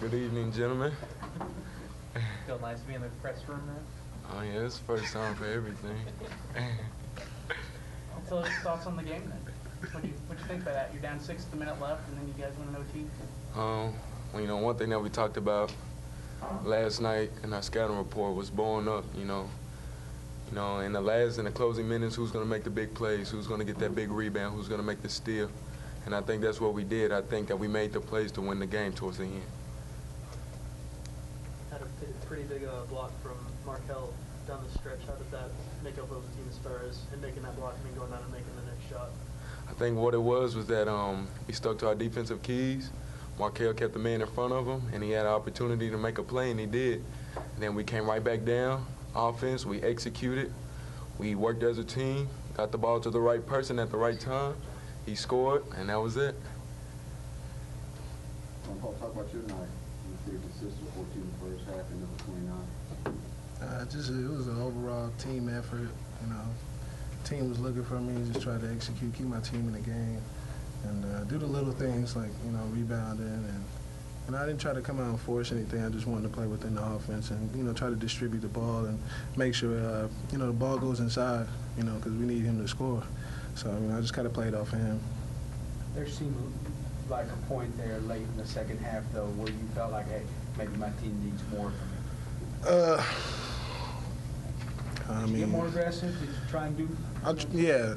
Good evening, gentlemen. Feel nice to be in the press room now? Oh yeah, it's the first time for everything. So thoughts on the game then? What'd you think about that? You're down 6 with a minute left, and then you guys win an OT? Well, one thing that we talked about last night in our scouting report was blowing up. In the closing minutes, who's going to make the big plays, who's going to get that big rebound, who's going to make the steal. And I think that's what we did. I think that we made the plays to win the game towards the end. Had a pretty big block from Markel down the stretch. How did that make up over the team as far as him making that block and then going down and making the next shot? I think what it was that we stuck to our defensive keys. Markel kept the man in front of him, and he had an opportunity to make a play, and he did. And then we came right back down, offense, we executed. We worked as a team, got the ball to the right person at the right time. He scored, and that was it. Paul, talk about your night. You stayed consistent 14 the first half into the 29. It was an overall team effort. Team was looking for me, just try to execute, keep my team in the game, and do the little things like rebounding and I didn't try to come out and force anything. I just wanted to play within the offense and try to distribute the ball and make sure the ball goes inside, because we need him to score. So I just kind of played off of him. There seemed like a point there late in the second half, though, where you felt like, hey, maybe my team needs more from me. Did you get more aggressive? Did you try and do? Yeah.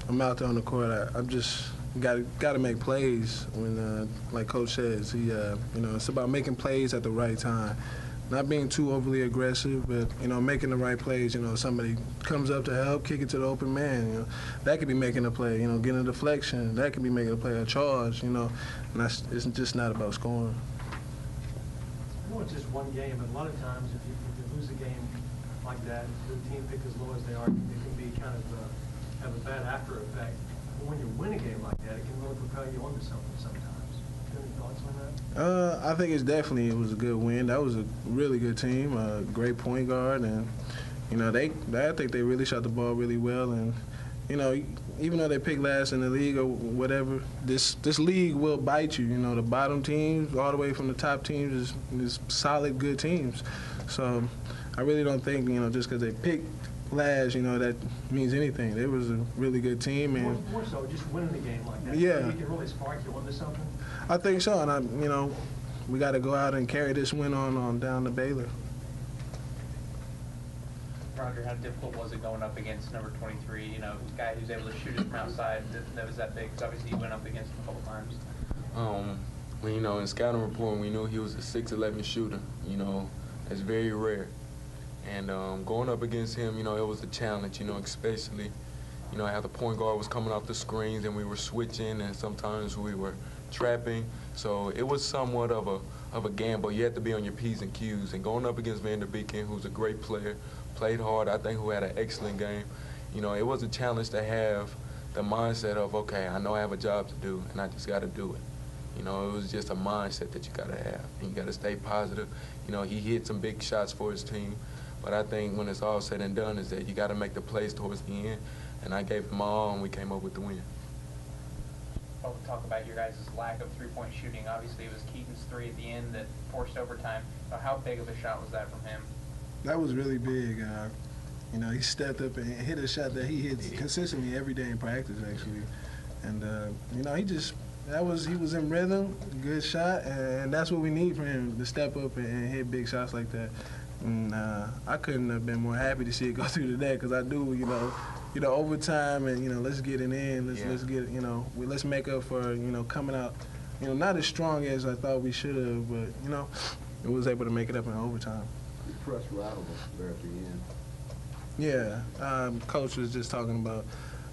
I'm out there on the court. I just got to make plays. When, like Coach says, it's about making plays at the right time. Not being too overly aggressive, but making the right plays. Somebody comes up to help, kick it to the open man. That could be making a play. Getting a deflection, that could be making a play, a charge. And it's just not about scoring. It's just one game, but a lot of times if you lose a game like that, the team picked as low as they are, it can be kind of have a bad after effect. But when you win a game like that, it can really propel you onto something sometimes. Any thoughts on that? I think it was a good win. That was a really good team, a great point guard, and I think they really shot the ball really well. And even though they picked last in the league or whatever, this league will bite you. The bottom teams all the way from the top teams is solid, good teams. So I really don't think just because they picked last, that means anything. It was a really good team, and more so just winning the game like that. Yeah, you can really spark you onto something. I think so, and we got to go out and carry this win on down to Baylor. Roger, how difficult was it going up against number 23, a guy who's able to shoot it from outside that was that big? Because obviously you went up against him a couple times. In scouting report, we knew he was a 6'11" shooter. That's very rare. And going up against him, it was a challenge, especially, how the point guard was coming off the screens and we were switching and sometimes we were trapping. So it was somewhat of a gamble. You had to be on your P's and Q's. And going up against Vanderbeeken, who's a great player, played hard, I think, who had an excellent game, it was a challenge to have the mindset of, okay, I know I have a job to do and I just got to do it. It was just a mindset that you got to have. And you got to stay positive. He hit some big shots for his team. But I think when it's all said and done is that you got to make the plays towards the end. And I gave them all, and we came up with the win. Well, we'll talk about your guys' lack of three-point shooting. Obviously, it was Keaton's three at the end that forced overtime. How big of a shot was that from him? That was really big. He stepped up and hit a shot that he hits consistently every day in practice, actually. And he was in rhythm, good shot, and that's what we need from him, to step up and hit big shots like that. And I couldn't have been more happy to see it go through to that, because I do, overtime and let's get it in, let's get let's make up for coming out, not as strong as I thought we should have, but it was able to make it up in overtime. The press rattled there at the end. Yeah, Coach was just talking about,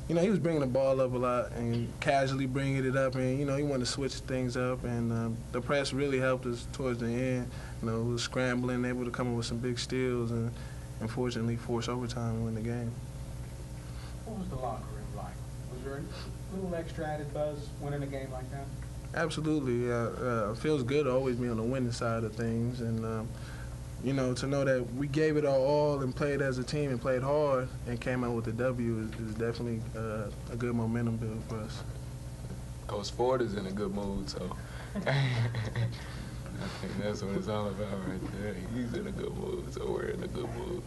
he was bringing the ball up a lot and casually bringing it up, and he wanted to switch things up, and the press really helped us towards the end. We was scrambling, able to come up with some big steals, and unfortunately force overtime and win the game. What was the locker room like? Was there a little extra added buzz winning a game like that? Absolutely. It feels good to always be on the winning side of things, and to know that we gave it our all and played as a team and played hard and came out with the W is definitely a good momentum build for us. Coach Ford is in a good mood, so I think that's what it's all about right there. He's in a good mood, so we're in a good mood.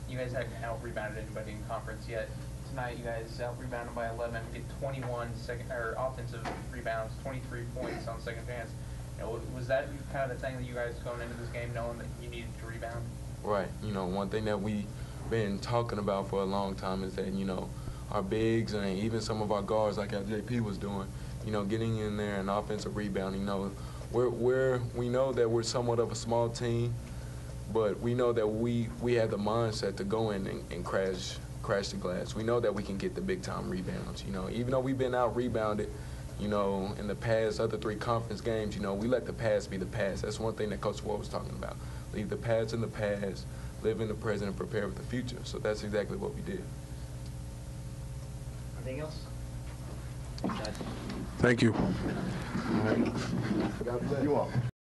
You guys hadn't out-rebounded anybody in conference yet. Tonight, you guys out-rebounded by 11, get 21 offensive rebounds, 23 points on second chance. You know, was that kind of the thing that you guys going into this game knowing that you needed to rebound? Right. You know, one thing that we've been talking about for a long time is that, you know, our bigs and even some of our guards, like how JP was doing, you know, getting in there and offensive rebounding. You know, we know that we're somewhat of a small team, but we know that we have the mindset to go in and crash the glass. We know that we can get the big-time rebounds. You know, even though we've been out-rebounded, you know, in the past other 3 conference games, you know, we let the past be the past. That's one thing that Coach Ward was talking about. Leave the past in the past, live in the present, and prepare for the future. So that's exactly what we did. Anything else? Thank you. You all.